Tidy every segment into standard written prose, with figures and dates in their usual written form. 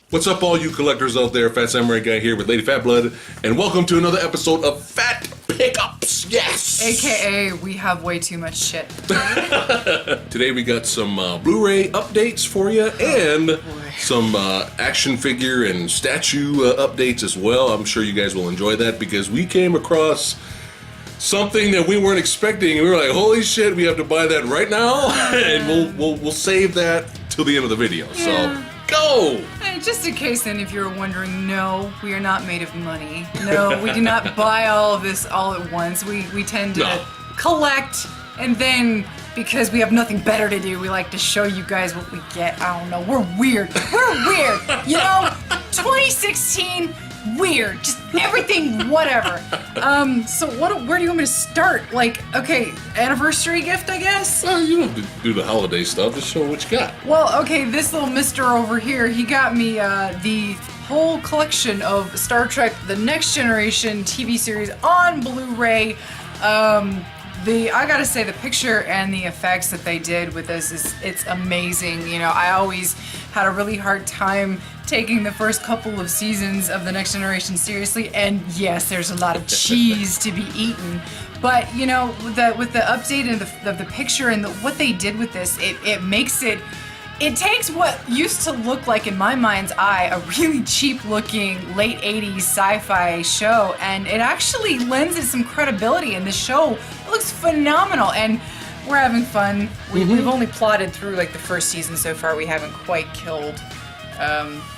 What's up, all you collectors out there? Fat Samurai Guy here with Lady Fat Blood, and welcome to another episode of Fat Pickups. Yes! AKA, we have way too much shit. Today we got some Blu-ray updates for you, and some action figure and statue updates as well. I'm sure you guys will enjoy that because we came across something that we weren't expecting, and we were like, "Holy shit, we have to buy that right now!" And we'll save that till the end of the video. Yeah. So go. And just in case then, if you're wondering, no, we are not made of money. No, we do not buy all of this all at once. We tend to collect, and then because we have nothing better to do, we like to show you guys what we get. I don't know, we're weird. We're weird. You know, 2016, weird. Just everything, whatever. So where do you want me to start? Like, okay, anniversary gift, I guess? Well, you don't have to do the holiday stuff. Just show what you got. Well, okay, this little mister over here, he got me the whole collection of Star Trek The Next Generation TV series on Blu-ray. I gotta say, the picture and the effects that they did with this it's amazing. You know, I always had a really hard time taking the first couple of seasons of the Next Generation seriously, and yes, there's a lot of cheese to be eaten. But you know, with the update of the picture and what they did with this, it makes it. It takes what used to look like, in my mind's eye, a really cheap-looking late 80s sci-fi show, and it actually lends it some credibility, and the show looks phenomenal, and we're having fun. We've only plotted through like the first season so far. We haven't quite killed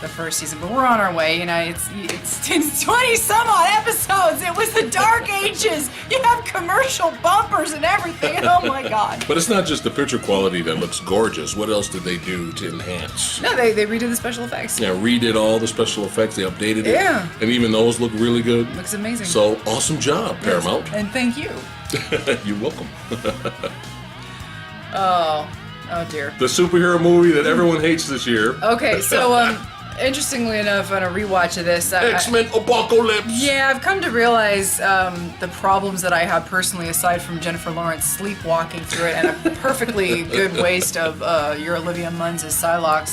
the first season, but we're on our way. You know, it's 20 some odd episodes. It was the dark ages. You have commercial bumpers and everything. Oh my god. But it's not just the picture quality that looks gorgeous. What else did they do to enhance? No, they redid the special effects. Yeah, redid all the special effects. They updated it. Yeah. And even those look really good. Looks amazing. So, awesome job, Paramount. And thank you. You're welcome. Oh dear. The superhero movie that everyone hates this year. Okay, so interestingly enough, on a rewatch of this, X-Men Apocalypse. yeah, I've come to realize the problems that I have personally, aside from Jennifer Lawrence sleepwalking through it and a perfectly good waste of your Olivia Munns as Psylocke.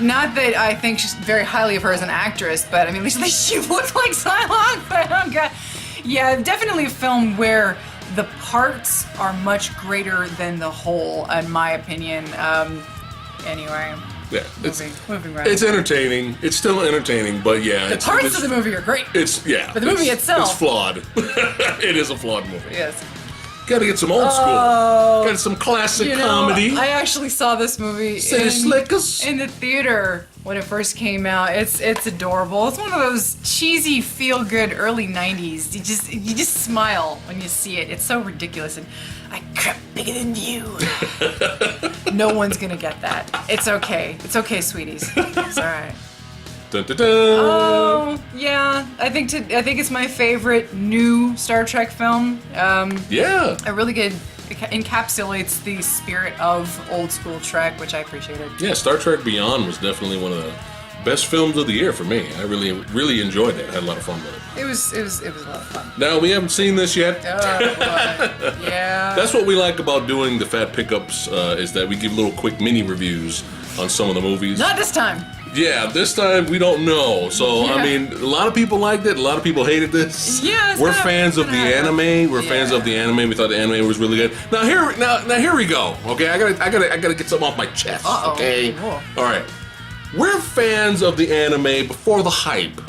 Not that I think she's very highly of her as an actress, but I mean, at least she looked like Psylocke. But oh god, yeah, definitely a film where the parts are much greater than the whole, in my opinion. Anyway. Yeah, moving right. It's entertaining. It's still entertaining, but yeah, The parts of the movie are great. It's But the movie itself, it's flawed. It is a flawed movie. Yes. Got to get some old school. Got some classic comedy. I actually saw this movie in the theater when it first came out. It's adorable. It's one of those cheesy, feel-good early '90s. You just smile when you see it. It's so ridiculous, and I crap bigger than you. No one's gonna get that. It's okay. It's okay, sweeties. It's all right. Dun, dun, dun. Oh yeah, I think it's my favorite new Star Trek film. Yeah. It really good encapsulates the spirit of old school Trek, which I appreciated. Yeah, Star Trek Beyond was definitely one of the best films of the year for me. I really enjoyed it. I had a lot of fun with it. It was a lot of fun. Now, we haven't seen this yet. Oh, yeah. That's what we like about doing the Fat Pickups, is that we give little quick mini reviews on some of the movies. Not this time. Yeah, this time we don't know. So, I mean, a lot of people liked it. A lot of people hated this. Yeah, we're fans of the anime. We're fans of the anime. We thought the anime was really good. Now here we go. Okay, I gotta get something off my chest. Okay. Whoa. All right. We're fans of the anime before the hype.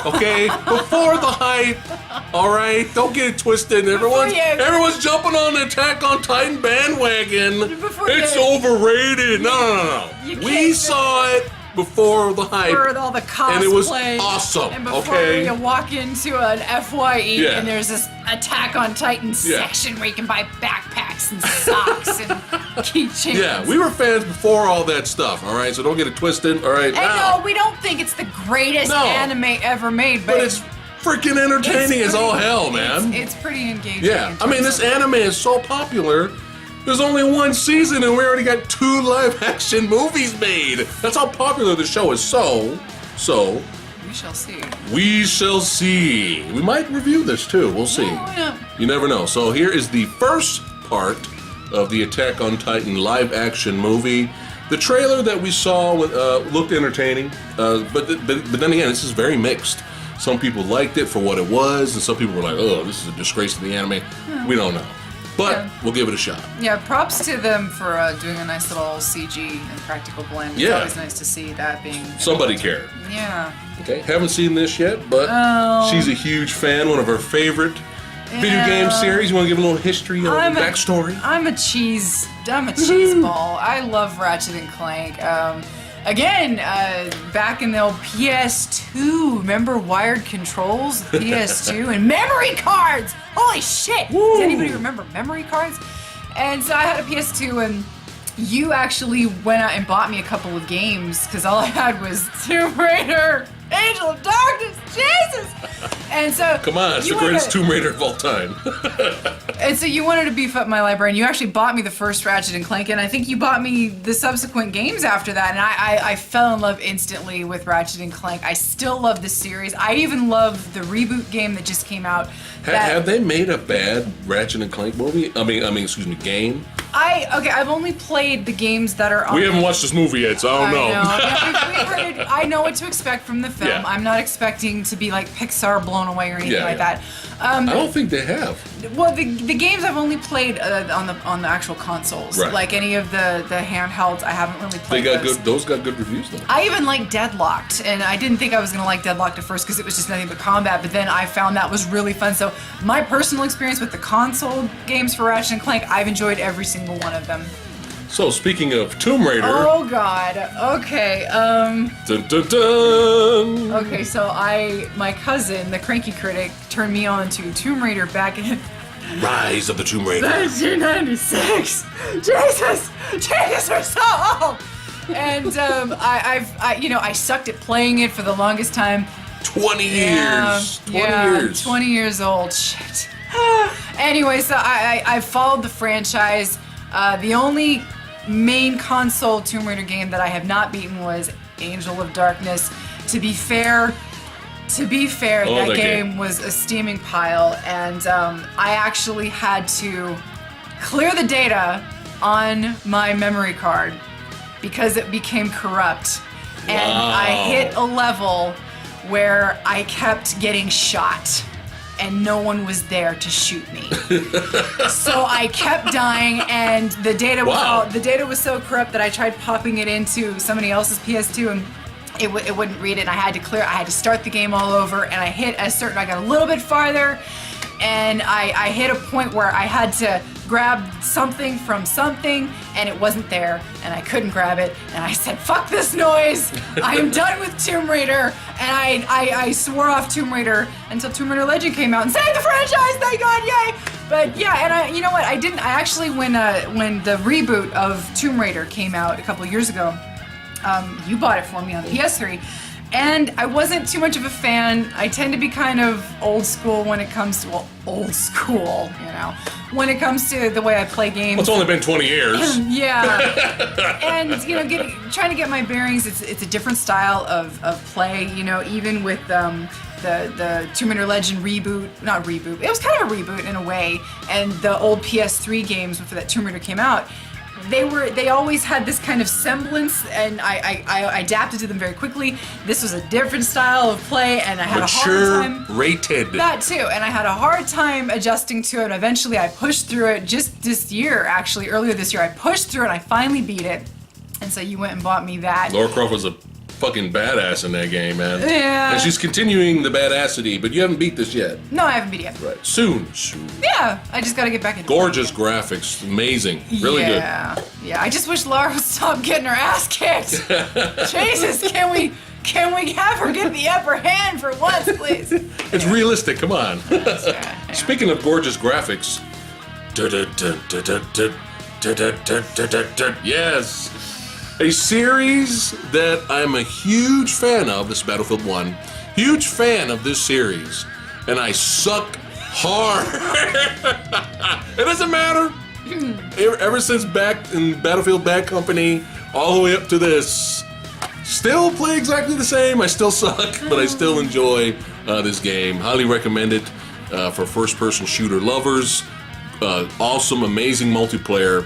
Okay, before the hype. All right, don't get it twisted. Everyone's jumping on the Attack on Titan bandwagon. It's overrated. No. We saw it before the hype, for all the cosplay, and it was awesome. And before you walk into an FYE and there's this Attack on Titan section where you can buy backpacks and socks and keychains. Yeah, we were fans before all that stuff. All right, so don't get it twisted. All right, and no, we don't think it's the greatest anime ever made, but it's freaking entertaining as all hell, man. It's pretty engaging. Yeah, I mean, this anime is so popular. There's only one season and we already got 2 live-action movies made. That's how popular the show is. So, we shall see. We shall see. We might review this too. We'll see. Yeah. You never know. So here is the first part of the Attack on Titan live-action movie. The trailer that we saw looked entertaining, but then again, this is very mixed. Some people liked it for what it was, and some people were like, "Oh, this is a disgrace to the anime." We don't know, but we'll give it a shot. Yeah, props to them for doing a nice little CG and practical blend. It's always nice to see that being... Somebody cared. Yeah. Okay, haven't seen this yet, but she's a huge fan, one of her favorite video game series. You want to give a little history, backstory? I'm a cheese ball. I love Ratchet and Clank. Again, back in the old PS2, remember wired controls? PS2 and memory cards! Holy shit! Woo. Does anybody remember memory cards? And so I had a PS2 and you actually went out and bought me a couple of games because all I had was Tomb Raider, Angel of Darkness, Jesus! And so come on, it's the greatest Tomb Raider of all time. And so you wanted to beef up my library, and you actually bought me the first Ratchet and Clank, and I think you bought me the subsequent games after that, and I fell in love instantly with Ratchet and Clank. I still love the series. I even love the reboot game that just came out. Have they made a bad Ratchet and Clank movie? I mean, game? I've only played the games that are on. We haven't watched this movie yet, so I don't know. Yeah, I know what to expect from the film. Yeah. I'm not expecting to be like Pixar blown away or anything like that. I don't think they have. Well, the games I've only played on the actual consoles. Right. Like any of the handhelds, I haven't really played. Those got good reviews though. I even like Deadlocked, and I didn't think I was gonna like Deadlocked at first because it was just nothing but combat. But then I found that was really fun. So my personal experience with the console games for Ratchet and Clank, I've enjoyed every single one of them. So speaking of Tomb Raider. Oh God. Okay. Dun, dun, dun. Okay. So my cousin, the Cranky Critic, turned me on to Tomb Raider back in Rise of the Tomb Raider. 1996. Jesus, we're so old. And I sucked at playing it for the longest time. 20 years. 20 years. 20 years old. Shit. Anyway, so I followed the franchise. The only main console Tomb Raider game that I have not beaten was Angel of Darkness. To be fair, that game was a steaming pile, and I actually had to clear the data on my memory card because it became corrupt. And I hit a level where I kept getting shot and no one was there to shoot me. So I kept dying, and the data was so corrupt that I tried popping it into somebody else's PS2 and it wouldn't read it, and I had to start the game all over, and I got a little bit farther, and I hit a point where I had to grab something from something, and it wasn't there, and I couldn't grab it, and I said, fuck this noise, I am done with Tomb Raider, and I swore off Tomb Raider until Tomb Raider Legend came out and saved the franchise, thank God, yay! But yeah, and you know what, I actually, when the reboot of Tomb Raider came out a couple of years ago, you bought it for me on the PS3, and I wasn't too much of a fan. I tend to be kind of old school when it comes to, when it comes to the way I play games. Well, it's only been 20 years. Yeah. And, trying to get my bearings, it's a different style of play, even with the Tomb Raider Legend not reboot, it was kind of a reboot in a way, and the old PS3 games before that Tomb Raider came out, they always had this kind of semblance, and I adapted to them very quickly. This was a different style of play, and I had a hard time. Rated. That too, and I had a hard time adjusting to it. Eventually, I pushed through it just this year, actually, earlier this year. I pushed through it, and I finally beat it. And so you went and bought me that. Lara Croft was a fucking badass in that game, man. Yeah. And she's continuing the badassity, but you haven't beat this yet. No, I haven't beat it yet. Right. Soon. Yeah, I just gotta get back into Gorgeous graphics. Amazing. Really good. Yeah, I just wish Lara would stop getting her ass kicked. Jesus, can we have her get the upper hand for once, please? It's realistic, come on. That's right. Yeah. Speaking of gorgeous graphics. Yes. A series that I'm a huge fan of, this Battlefield 1. Huge fan of this series. And I suck hard. It doesn't matter. Ever since back in Battlefield Bad Company, all the way up to this, still play exactly the same. I still suck, but I still enjoy this game. Highly recommend it for first-person shooter lovers. Awesome, amazing multiplayer.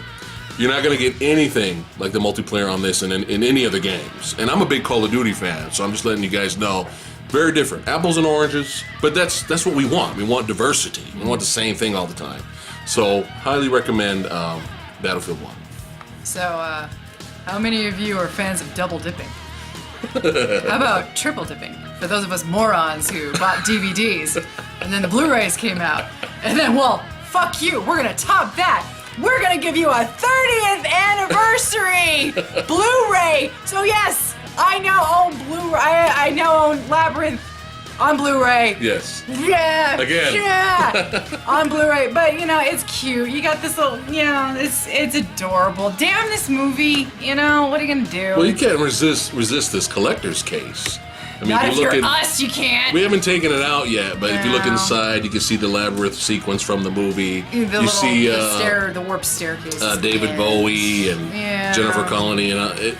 You're not going to get anything like the multiplayer on this in any of the games. And I'm a big Call of Duty fan, so I'm just letting you guys know. Very different. Apples and oranges, but that's what we want. We want diversity. We want the same thing all the time. So, highly recommend Battlefield 1. So, how many of you are fans of double dipping? How about triple dipping? For those of us morons who bought DVDs, and then the Blu-rays came out, and then, well, fuck you, we're gonna top that. We're gonna give you a 30th anniversary Blu-ray. So yes, I now own Blu-ray. I now own Labyrinth on Blu-ray. Yes. Yeah. Again. Yeah. On Blu-ray, but you know it's cute. You got this little, you know, it's adorable. Damn this movie. You know what are you gonna do? Well, you can't resist this collector's case. I mean, Not if if you look you're at, us, you can't. we haven't taken it out yet, but if you look No. inside, you can see the labyrinth sequence from the movie. The warp staircase. David Bowie and Yeah. Jennifer Connelly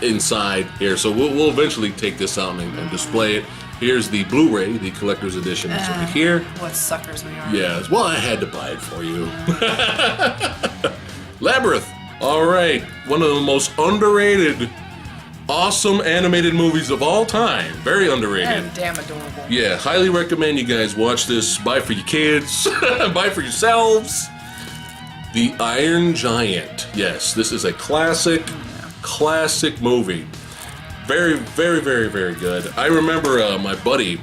inside here. So we'll eventually take this out and display it. Here's the Blu-ray, the collector's edition. It's right here. What suckers we are. Yes. Well, I had to buy it for you. Labyrinth. All right. One of the most underrated, awesome animated movies of all time. Very underrated. And damn adorable. Yeah, highly recommend you guys watch this. Buy for your kids, buy for yourselves. The Iron Giant. Yes, this is a classic movie. Very, very, very, very good. I remember my buddy.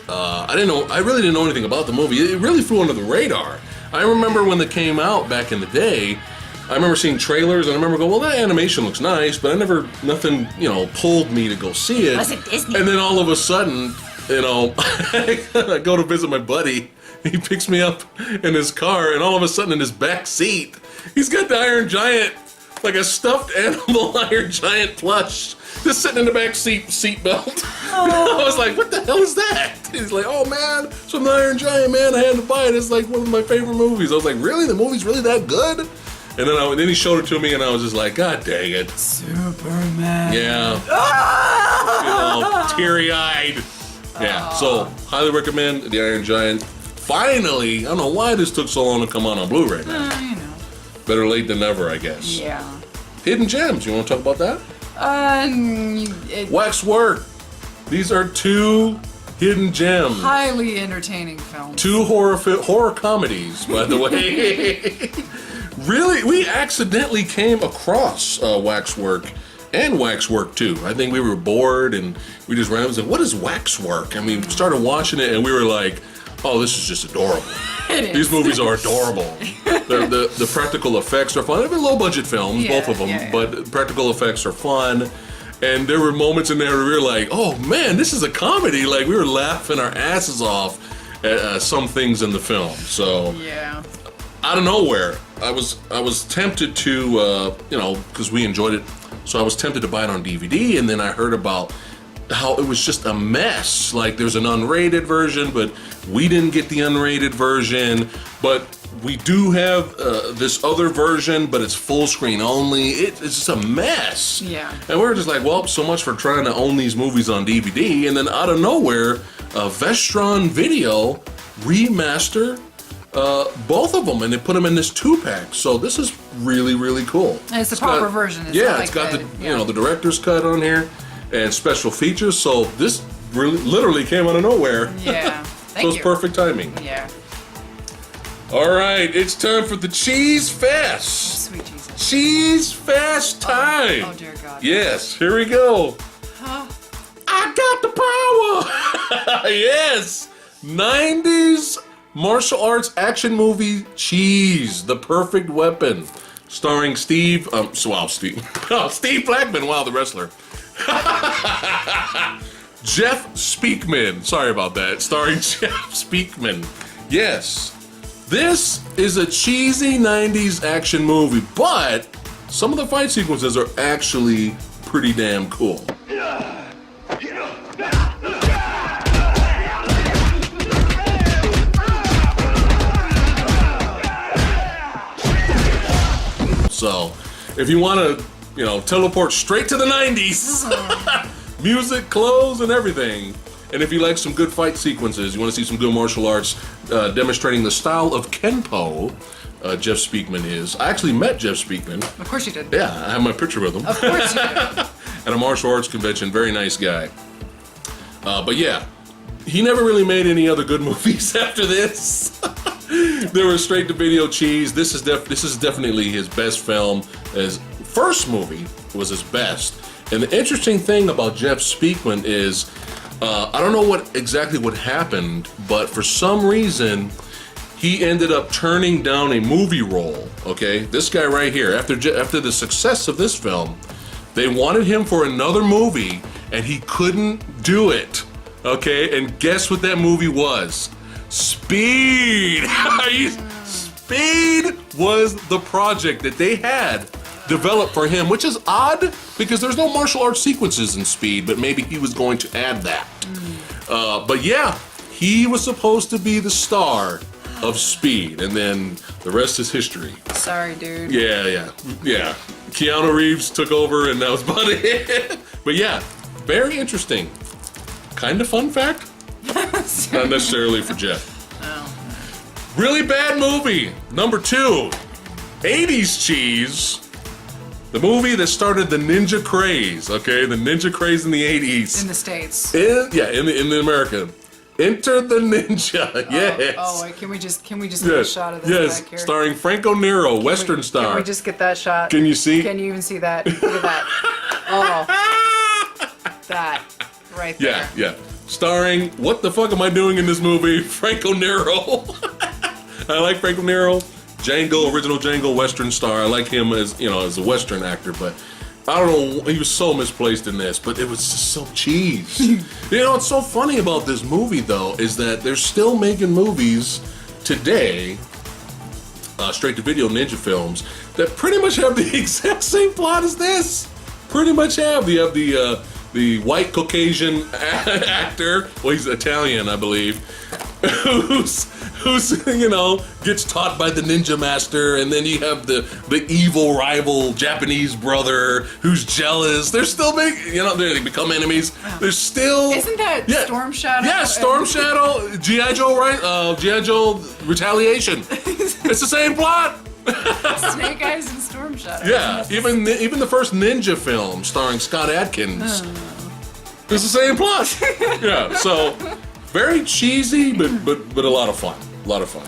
I really didn't know anything about the movie. It really flew under the radar. I remember when it came out back in the day. I remember seeing trailers and I remember going, well, that animation looks nice, but nothing, pulled me to go see it. Was it Disney? And then all of a sudden, I go to visit my buddy. He picks me up in his car, and all of a sudden in his back seat, he's got the Iron Giant, like a stuffed animal Iron Giant plush, just sitting in the back seat belt. I was like, what the hell is that? He's like, oh man, it's from the Iron Giant, man. I had to buy it. It's like one of my favorite movies. I was like, really? The movie's really that good? And then he showed it to me, and I was just like, God dang it. Superman. Yeah. Teary-eyed. Yeah, so highly recommend the Iron Giant. Finally, I don't know why this took so long to come out on Blu-ray. Better late than never, I guess. Yeah. Hidden Gems, you want to talk about that? Waxwork. These are two hidden gems. Highly entertaining films. Two horror comedies, by the way. Really, we accidentally came across Waxwork and Waxwork 2. I think we were bored and we just ran up and said, what is Waxwork? And we started watching it and we were like, oh, this is just adorable. These movies are adorable. The practical effects are fun. They're low-budget films, both of them, but practical effects are fun. And there were moments in there where we were like, oh man, this is a comedy. Like, we were laughing our asses off at some things in the film. So, yeah. Out of nowhere, I was tempted to, because we enjoyed it, so I was tempted to buy it on DVD, and then I heard about how it was just a mess. Like, there's an unrated version, but we didn't get the unrated version, but we do have this other version, but it's full screen only. It's just a mess. Yeah. And we were just like, well, so much for trying to own these movies on DVD, and then out of nowhere, Vestron Video remastered both of them, and they put them in this 2-pack. So this is really, really cool. And it's the proper version. It's Yeah, not it's like got the director's cut on here and special features. So this literally came out of nowhere. Yeah. So it's perfect timing. Yeah. All right, it's time for the Cheese Fest. Sweet Jesus. Cheese Fest time. Oh dear God. Yes, here we go. I got the power. Yes, 90s martial arts action movie Cheese, the perfect weapon, starring Steve Blackman. Wow, the wrestler. Jeff Speakman. Sorry about that. Starring Jeff Speakman. Yes. This is a cheesy 90s action movie, but some of the fight sequences are actually pretty damn cool. So, if you want to, teleport straight to the 90s, music, clothes, and everything. And if you like some good fight sequences, you want to see some good martial arts demonstrating the style of Kenpo, Jeff Speakman is. I actually met Jeff Speakman. Of course you did. Yeah, I have my picture with him. Of course you did. At a martial arts convention. Very nice guy. But yeah, he never really made any other good movies after this. There was straight to video cheese. This is definitely his best film. His first movie was his best. And the interesting thing about Jeff Speakman is, I don't know exactly what happened, but for some reason, he ended up turning down a movie role. Okay, this guy right here. After the success of this film, they wanted him for another movie, and he couldn't do it. Okay, and guess what that movie was? Speed! Speed was the project that they had developed for him, which is odd because there's no martial arts sequences in Speed, but maybe he was going to add that. But yeah, he was supposed to be the star of Speed, and then the rest is history. Sorry, dude. Yeah. Keanu Reeves took over, and that was about it. But yeah, very interesting. Kind of fun fact. Not necessarily for Jeff. Oh. Really bad movie. Number 2, 80s cheese. The movie that started the ninja craze. Okay, the ninja craze in the 80s. In the States. In America. Enter the Ninja. Yes. Oh, wait, can we just get a shot of this back here? Starring Franco Nero, Western star. Can we just get that shot? Can you see? Can you even see that? Look at that. Oh. That. Right there. Yeah. Starring, what the fuck am I doing in this movie? Franco Nero. I like Franco Nero. Django, original Django, Western star. I like him as a Western actor, but I don't know, he was so misplaced in this, but it was just so cheese. What's so funny about this movie, though, is that they're still making movies today, straight-to-video ninja films, that pretty much have the exact same plot as this. Pretty much have. You have the white Caucasian actor, well, he's Italian, I believe, who's gets taught by the ninja master, and then you have the evil rival Japanese brother who's jealous. They're still they become enemies. Wow. They're still. Isn't that Storm Shadow? Yeah, Storm Shadow, G.I. Joe, right? G.I. Joe Retaliation. It's the same plot. Snake Eyes and Storm Shadow. Yeah, even the first ninja film starring Scott Adkins. It's the same plot. Yeah, so very cheesy, but a lot of fun. A lot of fun.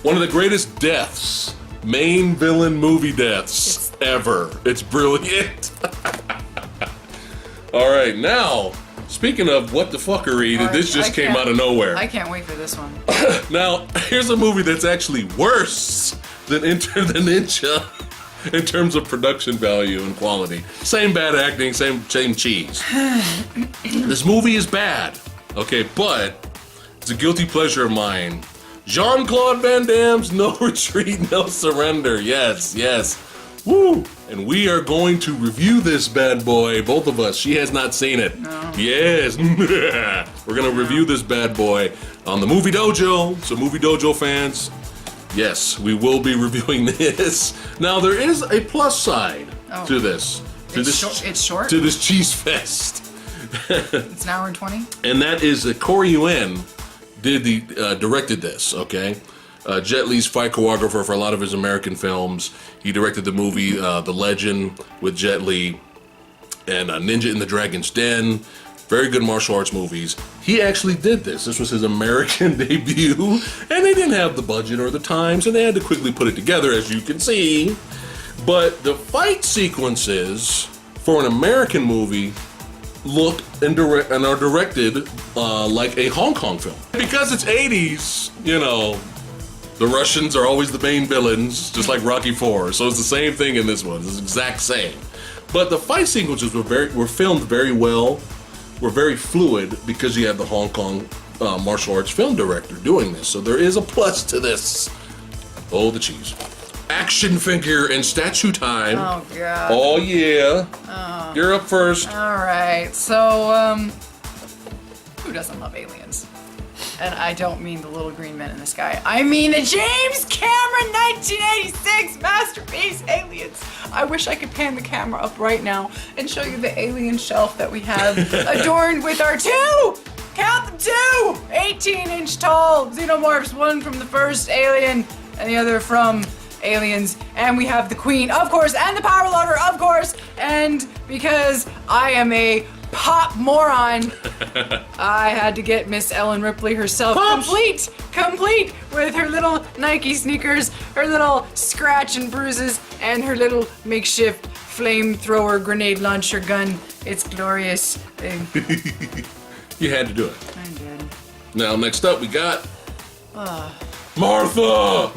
One of the greatest deaths, main villain movie deaths ever. It's brilliant. All right, now, speaking of what the fuckery, this just came out of nowhere. I can't wait for this one. Now, here's a movie that's actually worse than Enter the Ninja in terms of production value and quality. Same bad acting, same cheese. This movie is bad, okay, but it's a guilty pleasure of mine. Jean-Claude Van Damme's No Retreat, No Surrender. Yes. Woo! And we are going to review this bad boy, both of us. She has not seen it. No. Yes. We're going to review this bad boy on the Movie Dojo. So Movie Dojo fans, yes, we will be reviewing this. Now, there is a plus side to this. It's short? To this cheese fest. It's an hour and 20? And that is that Corey Yuen directed this, okay? Jet Li's fight choreographer for a lot of his American films. He directed the movie The Legend with Jet Li and Ninja in the Dragon's Den. Very good martial arts movies. He actually did this. This was his American debut, and they didn't have the budget or the time, so they had to quickly put it together, as you can see. But the fight sequences for an American movie look and are directed like a Hong Kong film. Because it's 80s, the Russians are always the main villains, just like Rocky IV. So it's the same thing in this one. It's the exact same. But the fight sequences were filmed very well, were very fluid because you have the Hong Kong martial arts film director doing this. So there is a plus to this. Oh, the cheese. Action figure and statue time. Oh, God. Oh, yeah. You're up first. All right. So, who doesn't love aliens? And I don't mean the little green men in the sky. I mean the James Cameron 1986 masterpiece, Aliens. I wish I could pan the camera up right now and show you the alien shelf that we have adorned with our count them, 18-inch tall xenomorphs, one from the first Alien and the other from Aliens, and we have the Queen, of course, and the Power Loader, of course, and because I am a pop moron, I had to get Miss Ellen Ripley herself complete with her little Nike sneakers, her little scratch and bruises, and her little makeshift flamethrower grenade launcher gun. It's glorious. You had to do it. I did. Now, next up, we got Martha.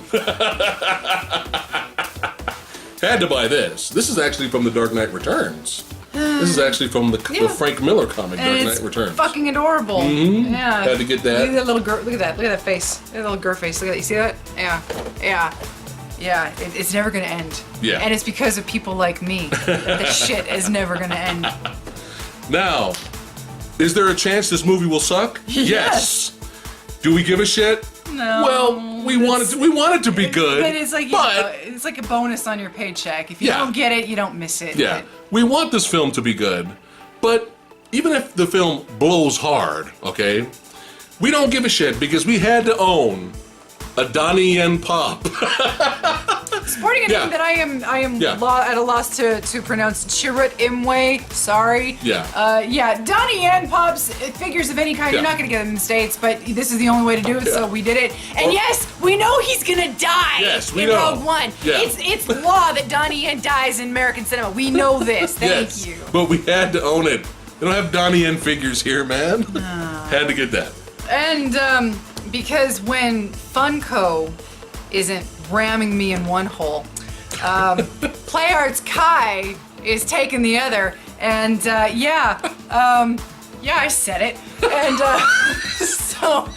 Had to buy this. This is actually from The Dark Knight Returns. This is actually from the Frank Miller comic, And Dark it's Knight Returns. fucking adorable. Yeah. Had to get that. Look at that little girl. Look at that. Look at that face. Look at that little girl face. Look at that. You see that? Yeah. It's never gonna end. Yeah. And it's because of people like me that the shit is never gonna end. Now, is there a chance this movie will suck? Yes. Do we give a shit? No. Well, we want it to be good. But it's like it's like a bonus on your paycheck. If you don't get it, you don't miss it. Yeah, we want this film to be good, but even if the film blows hard, okay, we don't give a shit because we had to own a Donnie Yen Pop. Sporting a name that I am at a loss to pronounce. Chirrut Imwe. Sorry. Yeah. Donnie Yen Pops figures of any kind. You're not gonna get them in the States, but this is the only way to do it, so we did it. And yes, we know he's gonna die. Yes, we in know. Rogue One. Yeah. It's law that Donnie Yen dies in American cinema. We know this. Thank you. But we had to own it. We don't have Donnie Yen figures here, man. Had to get that. And because when Funko isn't ramming me in one hole, Play Arts Kai is taking the other, and I said it. And so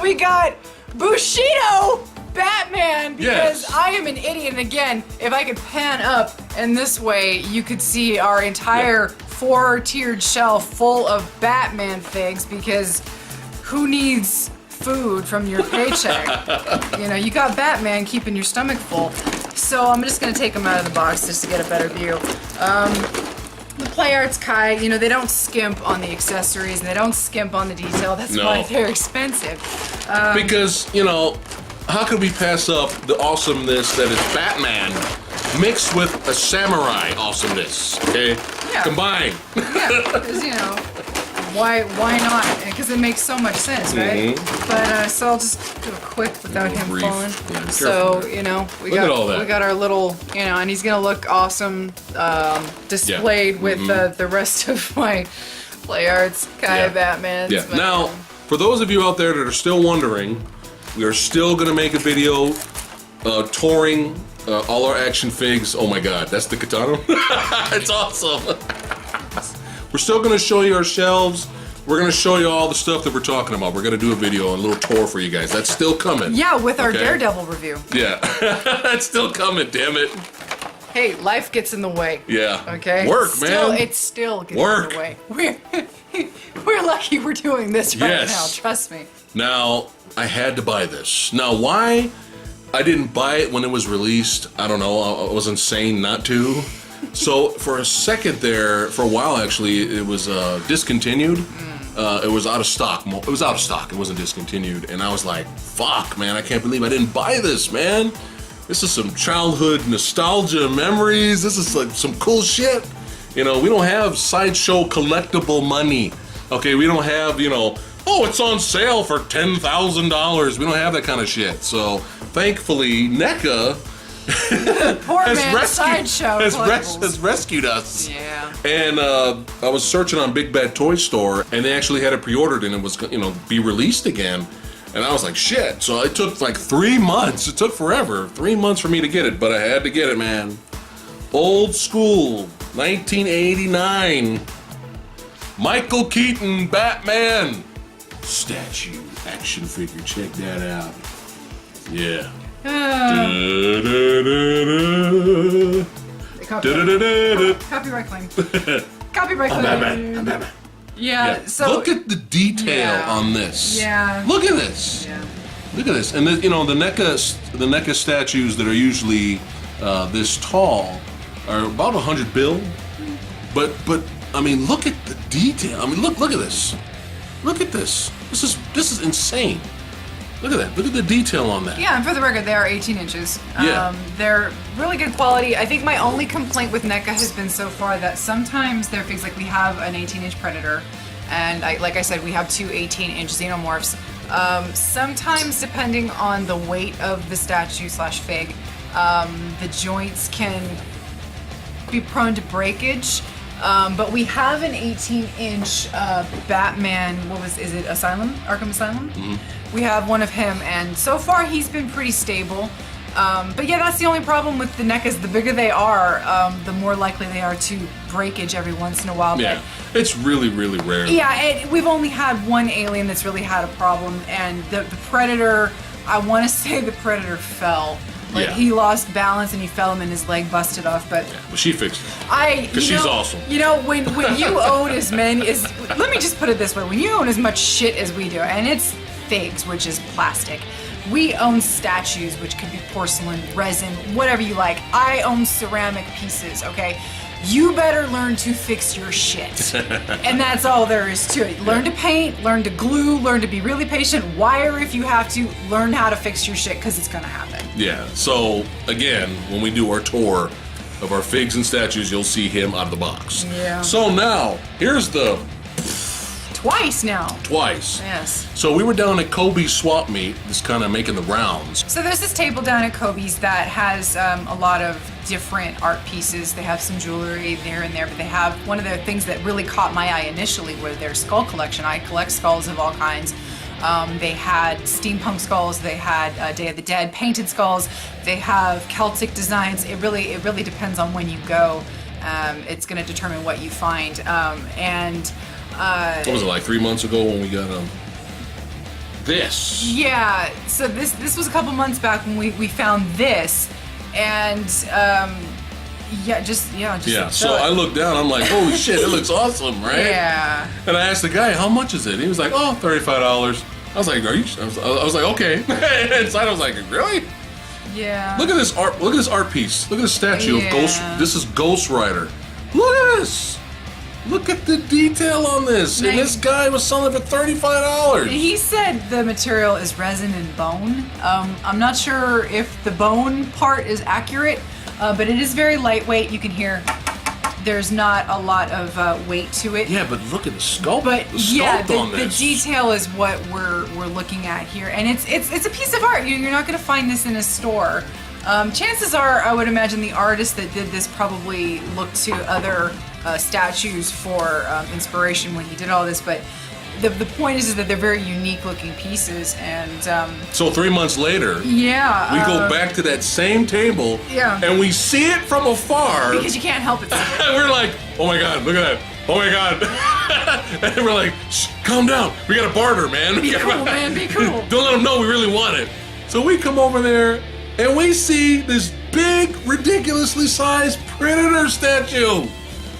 we got Bushido Batman because I am an idiot. And again, if I could pan up, and this way you could see our entire 4-tiered shelf full of Batman figs, because who needs food from your paycheck? You got Batman keeping your stomach full. So I'm just gonna take them out of the box just to get a better view. The Play Arts Kai, they don't skimp on the accessories and they don't skimp on the detail. That's why they're expensive. Because, how could we pass up the awesomeness that is Batman mixed with a samurai awesomeness, okay? Yeah. Combined. Yeah, because, why not? Because it makes so much sense, right? But so I'll just do it quick without him brief. falling. Yeah, So we Look at all that. got our little, and he's gonna look awesome displayed with the rest of my Play Arts Kai Batmans. Yeah. But, Now, for those of you out there that are still wondering, we are still gonna make a video touring all our action figs. Oh my God, that's the katana. It's awesome. We're still going to show you our shelves. We're going to show you all the stuff that we're talking about. We're going to do a video, a little tour for you guys. That's still coming. Yeah, with our Daredevil review. Yeah. That's still coming, damn it. Hey, life gets in the way. Yeah. Okay? Work, man. It still gets Work. in the way. We're lucky we're doing this right now, trust me. Now, I had to buy this. Now, why I didn't buy it when it was released, I don't know. I was insane not to. So for a second there, for a while actually, it was discontinued. It was out of stock. It was out of stock. It wasn't discontinued. And I was like, fuck, man, I can't believe I didn't buy this, man. This is some childhood nostalgia memories. This is like some cool shit. We don't have Sideshow collectible money. Okay, we don't have, it's on sale for $10,000. We don't have that kind of shit. So thankfully, NECA Poor man's Sideshow has rescued us. Yeah. And I was searching on Big Bad Toy Store, and they actually had it pre-ordered, and it was be released again. And I was like, shit. So it took like 3 months. It took forever. 3 months for me to get it, but I had to get it, man. Old school, 1989. Michael Keaton Batman statue action figure. Check that out. Yeah. Copyright claim. Copyright claim. I'm Batman. Yeah. So look at the detail on this. Yeah. Look at this. Yeah. Look at this. And the NECA statues that are usually this tall are about 100 bill. But I mean, look at the detail. I mean, look at this. Look at this. This is insane. Look at that. Look at the detail on that. Yeah, and for the record, they are 18 inches. Yeah. They're really good quality. I think my only complaint with NECA has been so far that sometimes their figs, like we have an 18-inch Predator, and like I said, we have two 18-inch Xenomorphs. Sometimes, depending on the weight of the statue slash fig, the joints can be prone to breakage. But we have an 18-inch Batman. Is it Asylum? Arkham Asylum? Mm-hmm. We have one of him, and so far he's been pretty stable. But yeah, that's the only problem with the NECAs. The bigger they are, the more likely they are to breakage every once in a while. Yeah, it's really, really rare. Yeah, we've only had one alien that's really had a problem, and the Predator, I want to say the Predator fell. Like, Yeah. he lost balance and he fell and his leg busted off, but... Yeah, but she fixed it. Because she's awesome. You know, when you own as many as... Let me just put it this way. When you own as much shit as we do, and it's figs, which is plastic, we own statues, which could be porcelain, resin, whatever you like. I own ceramic pieces, okay? You better learn to fix your shit. And that's all there is to it. Learn to paint, learn to glue, learn to be really patient, wire if you have to, learn how to fix your shit, because it's gonna happen. Yeah, so again, when we do our tour of our figs and statues, you'll see him out of the box. Yeah. So now, here's the Twice now. twice. Yes. So we were down at Kobe's Swap Meet, just kind of making the rounds. So there's this table down at Kobe's that has a lot of different art pieces. They have some jewelry there and there, but they have one of the things that really caught my eye initially was their skull collection. I collect skulls of all kinds. They had steampunk skulls. They had Day of the Dead painted skulls. They have Celtic designs. It really depends on when you go. It's going to determine what you find. What was it, like 3 months ago when we got this? Yeah, so this was a couple months back when we found this, and Yeah, so I looked down, I'm like, holy shit, it looks awesome, right? Yeah. And I asked the guy, how much is it? He was like, oh, $35. I was like, are you? I was like, okay. Inside I was like, really? Yeah. Look at this art. Look at this art piece. Look at this statue of Ghost. Yeah. This is Ghost Rider. Look at this. Look at the detail on this. And this guy was selling it for $35. He said the material is resin and bone. I'm not sure if the bone part is accurate, but it is very lightweight. You can hear there's not a lot of weight to it. Yeah, but look at the sculpt. But the sculpt yeah, on the this. detail is what we're looking at here, and it's a piece of art. You're not going to find this in a store. Chances are, I would imagine the artist that did this probably looked to other statues for inspiration when he did all this. But the point is that they're very unique looking pieces, and So 3 months later, yeah, we go back to that same table, Yeah. and we see it from afar. because you can't help it. See it. And we're like, oh my god, look at that. Oh my god. And we're like, shh, calm down. We gotta barter, man. Be cool, man. Be cool. Don't let them know we really want it. So we come over there and we see this big, ridiculously sized Predator statue.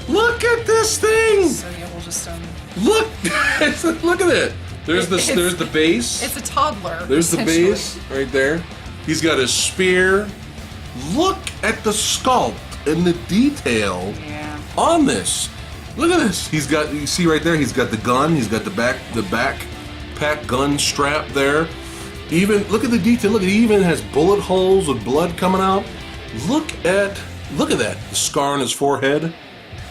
Look at this thing. So yeah, we'll just Look. Look at it. There's the base. it's a toddler. There's the essentially. base right there. He's got his spear. Look at the sculpt and the detail Yeah. on this. Look at this. He's got, you see right there, he's got the gun. He's got the backpack gun strap there. Even, look at the detail. Look, it even has bullet holes with blood coming out. Look at that. The scar on his forehead.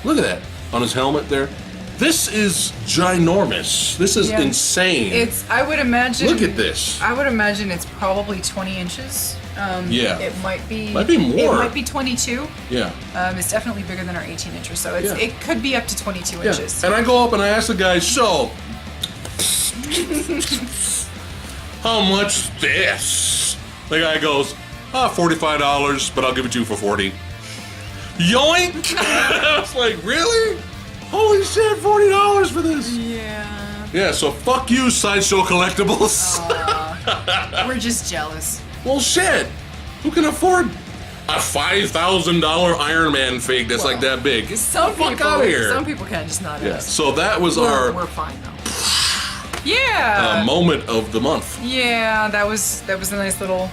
Look at that. On his helmet there. This is ginormous. This is Yeah. insane. I would imagine. Look at this. I would imagine it's probably 20 inches. Yeah. It might be. Might be more. It might be 22. Yeah. It's definitely bigger than our 18 inches, so Yeah. it could be up to 22 Yeah. inches. And I go up and I ask the guy, so, how much is this? The guy goes, $45, but I'll give it to you for $40. Yoink! I was like, really? Holy shit, $40 for this? Yeah. Yeah, so fuck you, Sideshow Collectibles. We're just jealous. Well, shit. Who can afford a $5,000 Iron Man fig that's like that big? Get Some the fuck people, out of here. some people can, just not Yeah. us. So that was We're fine though. Yeah. moment of the month. Yeah, that was a nice little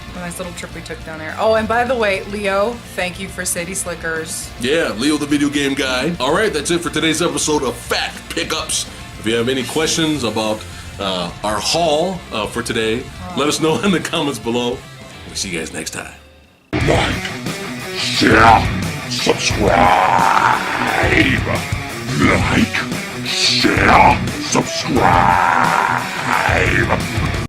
trip we took down there. Oh, and by the way, Leo, thank you for Sadie Slickers. Yeah, Leo the video game guy. All right, that's it for today's episode of Fact Pickups. If you have any questions about our haul for today, Let us know in the comments below. We'll see you guys next time. Like, share, subscribe. Like, share, subscribe.